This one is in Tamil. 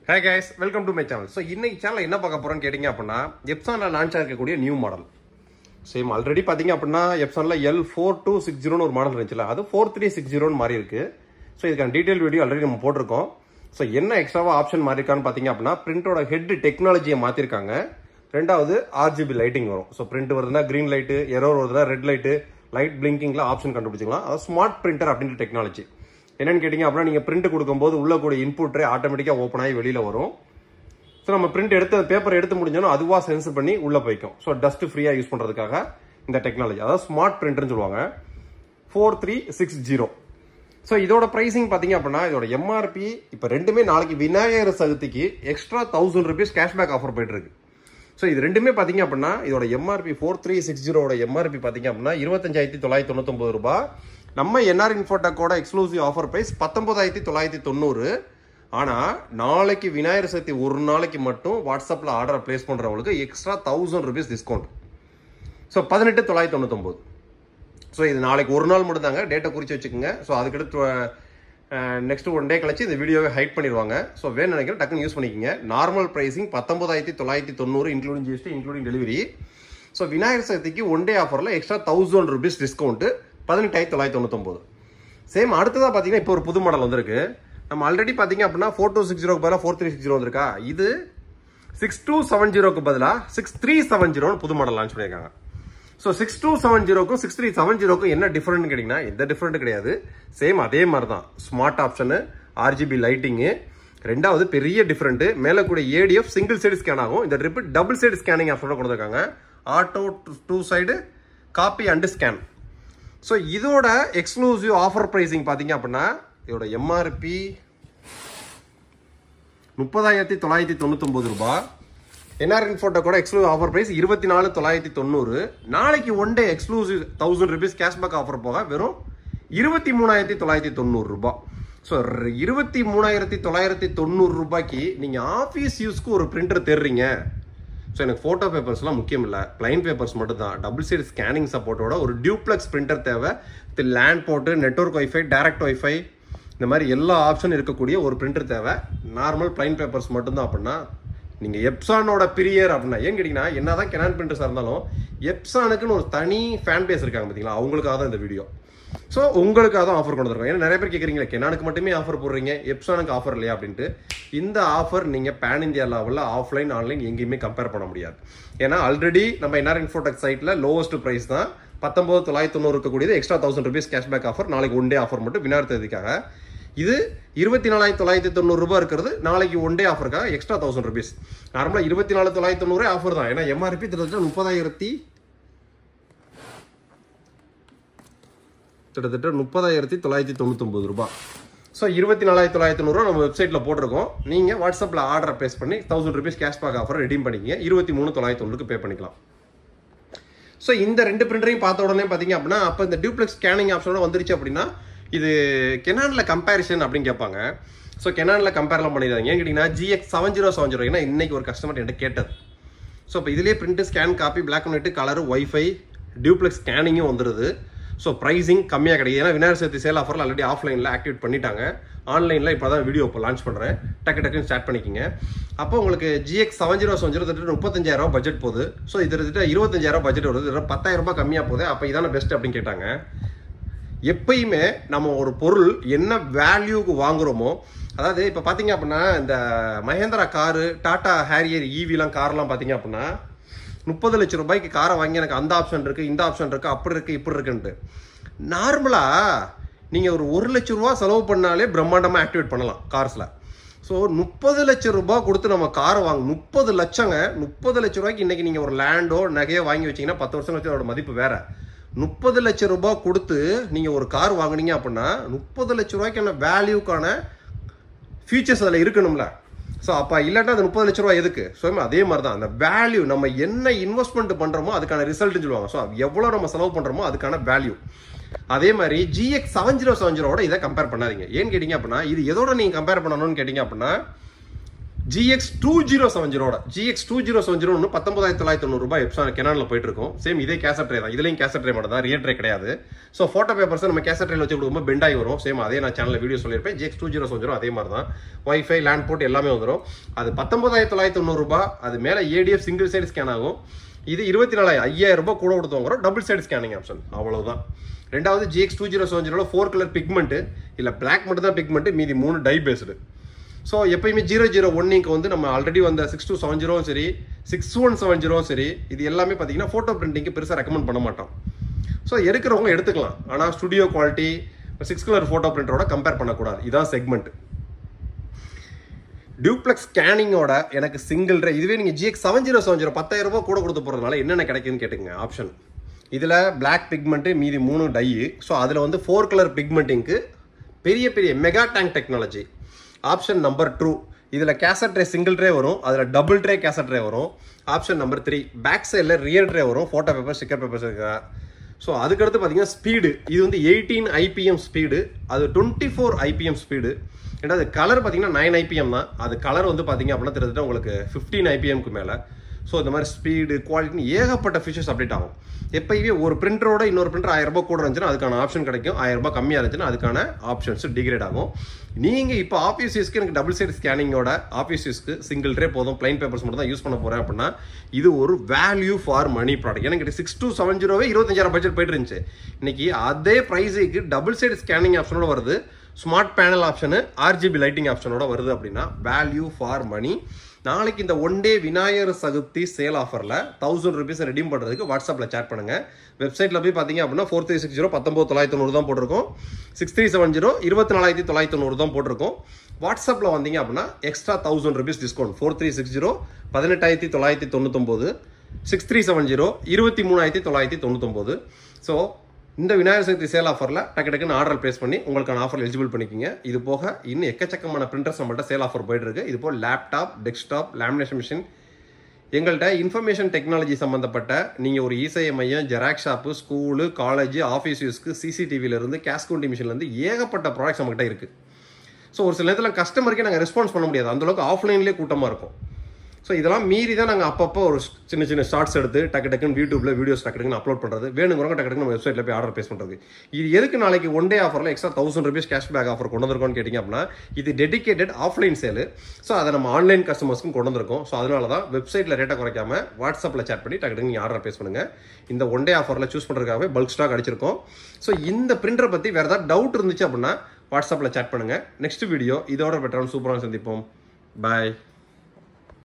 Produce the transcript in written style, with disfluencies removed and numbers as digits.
Hi guys, welcome to my channel. So இன்னைக்கு சேனல்ல என்ன பார்க்க போறோம்னு கேட்டிங்க அப்படினா Epsonல லான்ச் ஆயிருக்கக்கூடிய நியூ மாடல். சேம் ஆல்ரெடி பாத்தீங்க அப்படினா Epsonல L4260 னு ஒரு மாடல் இருந்துச்சுல, அது 4360 னு மாறி இருக்கு. சோ இதுக்கான டீடைல் வீடியோ ஆல்ரெடி நம்ம போட்டுருக்கோம். சோ என்ன எக்ஸ்ட்ராவா ஆப்ஷன் மாறி இருக்கான்னு பாத்தீங்க அப்படினா பிரிண்டோட ஹெட் டெக்னாலஜியை மாத்திருக்காங்க. ரெண்டாவது RGB லைட்டிங் வரும். சோ பிரிண்ட் வருதுனா green light, எரர் வருதுனா red light, லைட் பிளிங்கிங்ல ஆப்ஷன் கண்டுபிடிச்சிக்கலாம். அது ஸ்மார்ட் பிரிண்டர் அப்படின்ற டெக்னாலஜி. என்னன்னு கேட்டிங்க அப்படினா நீங்க பிரிண்ட் கொடுக்கும்போது உள்ள கூடிய இன்புட் ட்ரே ஆட்டோமேட்டிக்கா ஓபன் ஆகி வெளியில வரும். சோ நம்ம பிரிண்ட் எடுத்து பேப்பர் எடுத்து முடிஞ்சோம் அதுவா சென்ஸ் பண்ணி உள்ள போய்க்கும். சோ டஸ்ட் ஃப்ரீயா யூஸ் பண்றதுக்காக இந்த டெக்னாலஜி, அதாவது ஸ்மார்ட் பிரிண்டர்னு சொல்லுவாங்க. 4360. சோ இதோட பிரைசிங் பாத்தீங்க அப்படினா இதோட MRP இப்ப ரெண்டுமே நாளைக்கு விநாயகர் சதுர்த்திக்கு எக்ஸ்ட்ரா 1000 ரூபீஸ் கேஷ்பேக் ஆஃபர் போயிட்டு இருக்கு. சோ இது ரெண்டுமே பாத்தீங்க அப்படினா இதோட MRP 4360 ஓட MRP பாத்தீங்க அப்படினா 25999 ரூபாய். நம்ம NR Infotech exclusive offer price 19990. ஆனா நாளைக்கு விநாயகர் சதுர்த்தி ஒரு நாளைக்கு மட்டும் வாட்ஸ்அப்ல ஆர்டர் பிளேஸ் பண்றவங்களுக்கு extra 1000 rupees discount. So 18999. So இது நாளைக்கு ஒரு நாள் மட்டும் தாங்க, டேட்டா குறிச்சு வச்சுக்கோங்க. சோ அதுக்கடுத்து நெக்ஸ்ட் ஒன் டே கழிச்சு இந்த வீடியோவை ஹைட் பண்ணிடுவாங்க. ஸோ வேணும் நினைக்கிறேன் டக்குன்னு யூஸ் பண்ணிக்கோங்க. Normal pricing 19990 including GST including delivery. So Vinayagar சதுர்த்திக்கு ஒன் டே ஆஃபரில் எக்ஸ்ட்ரா 1000 ரூபீஸ் டிஸ்கவுண்ட் 18999. சேம் அடுத்ததாக பார்த்தீங்கன்னா இப்போ ஒரு புது மாடல் வந்திருக்கு. நம்ம ஆல்ரெடி பார்த்தீங்க அப்படின்னா 4260க்கு பதிலாக 4360 வந்திருக்கா. இது 6270க்கு பதிலாக 6370 புது மாடல் லான்ச் பண்ணியிருக்காங்க. ஸோ 6270க்கும் 6370க்கும் என்ன டிஃபரெண்ட் கேட்டிங்கன்னா எந்த டிஃபரெண்ட் கிடையாது, சேம் அதே மாதிரி தான். Smart option, RGB lighting. ரெண்டாவது பெரிய டிஃபரெண்ட் மேலே கூட ADF சிங்கிள் சைடு ஸ்கேன் ஆகும். இந்த ட்ரிப் டபுள் சைடு ஸ்கேனிங் ஆப்ஷனோட கொண்டு வந்திருக்காங்க. Auto 2 side copy and scan. So இதோட எக்ஸ்க்ளூசிவ் ஆஃபர் பிரைசிங் பார்த்தீங்க அப்படின்னா இதோட MRP 30999 ரூபாய். NR Infotech exclusive offer price 24990. நாளைக்கு one day exclusive 1000 rupees cashback offer போக வெறும் 23990 ரூபாய். ஸோ 23990 ரூபாய்க்கு நீங்க ஆஃபீஸ் யூஸ்க்கு ஒரு பிரிண்டர் தேடுறீங்க. ஸோ எனக்கு ஃபோட்டோ பேப்பர்ஸ்லாம் முக்கியம் இல்லை, பிளைன் பேப்பர்ஸ் மட்டும் தான். டபுள் சைடு ஸ்கேனிங் சப்போர்ட்டோட ஒரு டியூப்ளெக்ஸ் பிரிண்டர் தேவை. லேண்ட் போட்டு நெட்வொர்க் வைஃபை, டைரக்ட் வைஃபை, இந்த மாதிரி எல்லா ஆப்ஷன் இருக்கக்கூடிய ஒரு பிரிண்டர் தேவை. நார்மல் பிளைன் பேப்பர்ஸ் மட்டும்தான் அப்படின்னா நீங்கள் எப்சானோட பிரியர் அப்படின்னா ஏன் கேட்டிங்கன்னா என்னதான் கெனான் பிரிண்டர்ஸாக இருந்தாலும் எப்சானுக்குன்னு ஒரு தனி ஃபேன் பேஸ் இருக்காங்க பார்த்தீங்களா, அவங்களுக்காக தான் இந்த வீடியோ. ஸோ உங்களுக்காக தான் ஆஃபர் கொண்டு வந்துருக்கோம். ஏன்னா நிறைய பேர் கேட்குறீங்களா கெனானுக்கு மட்டுமே ஆஃபர் போடுறீங்க, எப்சானுக்கு ஆஃபர் இல்லையா அப்படின்ட்டு. இந்த ஆஃபர் நீங்கள் பேன் இந்தியா லெவலில் ஆஃப்லைன் ஆன்லைன் எங்கேயுமே கம்பேர் பண்ண முடியாது. ஏன்னா ஆல்ரெடி நம்ம NR Infotech சைட்டில் லோவஸ்ட் ப்ரைஸ் தான் 19990 இருக்கக்கூடியது. எக்ஸ்ட்ரா 1000 ரூபீஸ் கேஷ்பேக் ஆஃபர் நாளைக்கு ஒன் டே ஆஃபர் மட்டும் விநாயகர் தேதிக்காக. இது 24990 ரூபாய் இருக்கிறது நாளைக்கு ஒன் டே ஆஃபருக்காக எக்ஸ்ட்ரா 1000 ரூபீஸ். நார்மலாக 24990 ஆஃபர் தான். ஏன்னா MRP கிட்டத்தட்ட 30999 ரூபாய். ஸோ 24990 நம்ம வெப்சைட்டில் போட்டிருக்கோம். நீங்கள் வாட்ஸ்அப்பில் ஆர்டர் பேஸ் பண்ணி 1000 ரூபீஸ் கேஷ்பேக் ஆஃபர் ரெடீம் பண்ணிக்கிங்க. 23990 பே பண்ணிக்கலாம். ஸோ இந்த ரெண்டு பிரிண்டரையும் பார்த்த உடனே பார்த்தீங்க அப்படின்னா அப்போ இந்த டியூப்ளெக்ஸ் ஸ்கேனிங் ஆப்ஷனோட வந்துருச்சு அப்படின்னா இது கெனானில் கம்பேரிசன் அப்படின்னு கேட்பாங்க. ஸோ கெனானில் கம்பேர்லாம் பண்ணிடுறாங்க. ஏன் கேட்டிங்கன்னா GX7070 ஏன்னா இன்னைக்கு ஒரு கஸ்டமர் என்கிட்ட கேட்டது. ஸோ இப்போ இதுலேயே print, scan, copy, black and white, colour, wifi, duplex ஸ்கேனிங்கும் வந்துடுது. ஸோ ப்ரைஸிங் கம்மியாக கிடையாது. ஏன்னா விநாயகர் சதுர்த்தி சேல் ஆஃபரில் ஆல்ரெடி ஆஃப்லைனில் ஆக்டிவேட் பண்ணிட்டாங்க. ஆன்லைனில் இப்போ தான் வீடியோ இப்போ லான்ச் பண்ணுறேன். டக்குன்னு ஸ்டார்ட் பண்ணிக்கிங்க. அப்போ உங்களுக்கு GX7070 35,000 பட்ஜெட் போகுது. ஸோ இது 25,000 பட்ஜெட் வருது. 10,000 ரூபாய் கம்மியாக போகுது. அப்போ இதான பெஸ்ட் அப்படின்னு கேட்டாங்க. எப்பயுமே நம்ம ஒரு பொருள் என்ன வேல்யூக்கு வாங்குறோமோ, அதாவது இப்போ பார்த்தீங்க அப்படின்னா இந்த மஹேந்திரா காரு, டாடா ஹேரியர் EVலாம் கார்லாம் பார்த்தீங்க அப்படின்னா 30 லட்சம் ரூபாய்க்கு காரை வாங்கி எனக்கு அந்த ஆப்ஷன் இருக்குது, இந்த ஆப்ஷன் இருக்குது, அப்படி இருக்குது, இப்படி இருக்குன்ட்டு. நார்மலாக நீங்கள் ஒரு 1 லட்சம் ரூபா செலவு பண்ணாலே பிரம்மாண்டமாக ஆக்டிவேட் பண்ணலாம் கார்ஸில். ஸோ 30 லட்சம் ரூபாய் கொடுத்து நம்ம காரை வாங்க 30 லட்சங்க. 30 லட்சம் ரூபாய்க்கு இன்றைக்கி நீங்கள் ஒரு லேண்டோ நகையோ வாங்கி வச்சிங்கன்னா 10 வருஷம் கழிச்சு அதோட மதிப்பு வேறு. 30 லட்சம் ரூபாய் கொடுத்து நீங்கள் ஒரு கார் வாங்கினீங்க அப்படின்னா 30 லட்சம் ரூபாய்க்கான வேல்யூக்கான ஃபியூச்சர்ஸ் அதில் இருக்கணும்ல. ஸோ அப்போ இல்லாட்டா அந்த 30 லட்ச ரூபாய் எதுக்கு? ஸோ அதே மாதிரி தான் அந்த வேல்யூ நம்ம என்ன இன்வெஸ்ட்மெண்ட் பண்ணுறோமோ அதுக்கான ரிசல்ட்னு சொல்லுவாங்க. ஸோ எவ்வளோ நம்ம செலவு பண்ணுறோமோ அதுக்கான வேல்யூ. அதே மாதிரி GX7070 இதை கம்பேர் பண்ணாதீங்க. ஏன்னு கேட்டிங்க அப்படின்னா இது எதோட நீங்கள் கம்பேர் பண்ணணும்னு கேட்டிங்க அப்படின்னா GX2070 GX2070 ஒன்று 19,990 ரூபாய் கெனான்ல போயிட்டு இருக்கும். சேம் இதே கேசட் ட்ரே தான், இதுலயும் கேசட் ட்ரே மட்டும் தான், ரியர் ட்ரே கிடையாது. ஸோ ஃபோட்டோ பேப்பர்ஸ் நம்ம கேசட் ட்ரேல வச்சு கொடுக்கும்போது பெண்ட் ஆகி வரும். சேம் அதே நான் சேனலில் வீடியோ சொல்லியிருப்பேன். GX2070 அதே மாதிரி தான், வைஃபை லேண்ட் போர்ட் எல்லாமே வந்துடும். அது 19,990 ரூபாய். அது மேலே ADF சிங்கிள் சைடு ஸ்கேன் ஆகும். இது 24,000 ரூபாய் கூட கொடுத்து வாங்குறோம், டபுள் சைடு ஸ்கேனிங் ஆப்ஷன், அவ்வளவுதான். ரெண்டாவது GX2070 4 கலர் பிக்மெண்ட், இல்லை பிளாக் மட்டும் தான் பிக்மெண்ட், மீதி 3 டை பேஸ்டு. ஸோ எப்பயுமே 001 வந்து நம்ம ஆல்ரெடி வந்த 6270 சரி 6170 சரி இது எல்லாமே பார்த்தீங்கன்னா ஃபோட்டோ பிரிண்டிங்க்கு பெருசாக ரெக்கமெண்ட் பண்ண மாட்டோம். ஸோ எடுக்கிறவங்க எடுத்துக்கலாம், ஆனால் ஸ்டுடியோ குவாலிட்டி 6 கலர் ஃபோட்டோ பிரிண்டரோட கம்பேர் பண்ணக்கூடாது. இதான் செக்மெண்ட். டியூப்ளெக்ஸ் ஸ்கேனிங்கோட எனக்கு சிங்கிள் ட்ரே, இதுவே நீங்கள் GX7070 10,000 ரூபாய் கூட கொடுத்து போகிறதுனால என்னென்ன கிடைக்குதுன்னு கேட்டுங்க ஆப்ஷன். இதில் பிளாக் பிக்மெண்ட்டு, மீதி 3 டை. ஸோ அதில் வந்து 4 கலர் பிக்மெண்ட்டிங்க்கு பெரிய பெரிய mega tank technology. Option number 2, இதில் கேசட் ட்ரே சிங்கிள் ட்ரே வரும், அதில் டபுள் ட்ரே கேசட் ட்ரே வரும். ஆப்ஷன் நம்பர் 3, பேக் சைடில் ரியர் ட்ரே வரும், ஃபோட்டோ பேப்பர் ஸ்டிக்கர் பேப்பர்ஸ் இருக்கா. ஸோ அதுக்கடுத்து பார்த்தீங்கன்னா ஸ்பீடு, இது வந்து 18 IPM ஸ்பீடு, அது 24 IPM ஸ்பீடு. ரெண்டாவது கலர் பார்த்தீங்கன்னா 9 IPM தான், அது கலர் வந்து பார்த்தீங்க அப்படின்னா தெரிஞ்சுட்டு உங்களுக்கு 15 IPMக்கு மேலே. ஸோ இந்த மாதிரி ஸ்பீடு குவாலிட்டின்னு ஏகப்பட்ட ஃபீச்சர்ஸ் அப்டேட் ஆகும். எப்பயுமே ஒரு பிரிண்டரோட இன்னொரு பிரிண்டர் 1000 ரூபாய் கூட இருந்துச்சுன்னா அதுக்கான ஆப்ஷன் கிடைக்கும், 1000 ரூபாய் கம்மியாக இருந்துச்சுன்னா அதுக்கான ஆப்ஷன்ஸ் டிகிரேட் ஆகும். நீங்கள் இப்போ ஆஃபீஸ் யூஸ்க்கு எனக்கு டபுள் சைடு ஸ்கேனிங்கோட ஆஃபீஸ் யூஸ்க்கு சிங்கிள் ட்ரே போதும், பிளைன் பேப்பர்ஸ் மட்டும் தான் யூஸ் பண்ண போகிறேன் அப்படின்னா இது ஒரு வேல்யூ ஃபார் மணி ப்ராடக்ட். எனக்கு 6270 25,000 பட்ஜெட் போயிட்டு இருந்துச்சு. இன்னைக்கு அதே ப்ரைஸுக்கு டபுள் சைடு ஸ்கேனிங் ஆப்ஷனோட வருது, smart panel option, RGB lighting ஆப்ஷனோட வருது அப்படின்னா வேல்யூ ஃபார் மணி. நாளைக்கு இந்த one day Vinayagar Chathurthi sale ஆஃபரில் 1000 rupees ரெடீம் பண்ணுறதுக்கு வாட்ஸ்அப்பில் சேட் பண்ணுங்கள். வெப்சைட்டில் போய் பார்த்தீங்க அப்படின்னா 4360 19,990 தான் போட்டிருக்கோம், 6370 24,990 தான் போட்டிருக்கோம். வாட்ஸ்அப்பில் வந்தீங்க அப்படின்னா எக்ஸ்ட்ரா 1000 rupees டிஸ்கவுண்ட். 4360 18,999, 6370 23,999. ஸோ இந்த விநாயகர் சதுர்த்தி சேல் ஆஃபரில் டக்குன்னு ஆர்டர் பிளேஸ் பண்ணி உங்களுக்கான ஆஃபர் எலிஜிபிள் பண்ணிக்கிங்க. இது போக இன்னும் எக்கச்சக்கமான பிரிண்டர்ஸ் நம்மள்ட்ட சேல் ஆஃபர் போயிட்டு இருக்கு. இது போல் லேப்டாப், டெஸ்க்டாப், லேமினேஷன் மிஷின், எங்கள்கிட்ட இன்ஃபர்மேஷன் டெக்னாலஜி சம்மந்தப்பட்ட நீங்கள் ஒரு இசேவை மையம், xerox shop, school, college, office யூஸ்க்கு CCTVலேருந்து கேஷ் கவுண்டிங் மிஷின்லேருந்து ஏகப்பட்ட ப்ராடக்ட்ஸ் நம்மகிட்ட இருக்குது. ஸோ ஒரு சில நேரத்தில் கஸ்டமருக்கே நாங்கள் ரெஸ்பான்ஸ் பண்ண முடியாது, அந்தளவுக்கு ஆஃப்லைன்லேயே கூட்டமாக இருக்கும். ஸோ இதெல்லாம் மீறி தான் நாங்கள் அப்பப்போ ஒரு சின்ன ஷார்ட்ஸ் எடுத்து டக்குன்னு யூடியூப்ல வீடியோஸ் டக்குன்னு அப்லோட் பண்ணுறது, வேணுங்கிறவங்க டக்குன்னு நம்ம வெப்சைட்டில் போய் ஆர்டர் பேஸ் பண்ணுறது. இது எதுக்கு நாளைக்கு ஒன் டே ஆஃபரில் எக்ஸ்ட்ரா 1000 rupees கேஷ்பேக் ஆஃபர் கொண்டு வந்திருக்கோம்னு கேட்டிங்க அப்படின்னா இது டெடிகேட்டட் ஆஃப்லைன் சேலு. ஸோ அதை நம்ம ஆன்லைன் கஸ்டமர்ஸ்க்கும் கொண்டு வந்திருக்கோம். ஸோ அதனால தான் வெப்சைட்டில் ரேட்டை குறைக்காம வாட்ஸ்அப்பில் சேட் பண்ணி டக்குன்னு நீங்கள் ஆர்டர் பேஸ் பண்ணுங்கள். இந்த ஒன் டே ஆஃபரில் சூஸ் பண்ணுறதுக்காகவே பல்க் ஸ்டாக் அடிச்சிருக்கோம். ஸோ இந்த பிரிண்டரை பற்றி வேறு ஏதாவது டவுட் இருந்துச்சு அப்படின்னா வாட்ஸ்அப்பில் சேட் பண்ணுங்கள். நெக்ஸ்ட் வீடியோ இதோட பெட்டரான சூப்பரான சந்திப்போம். பாய்.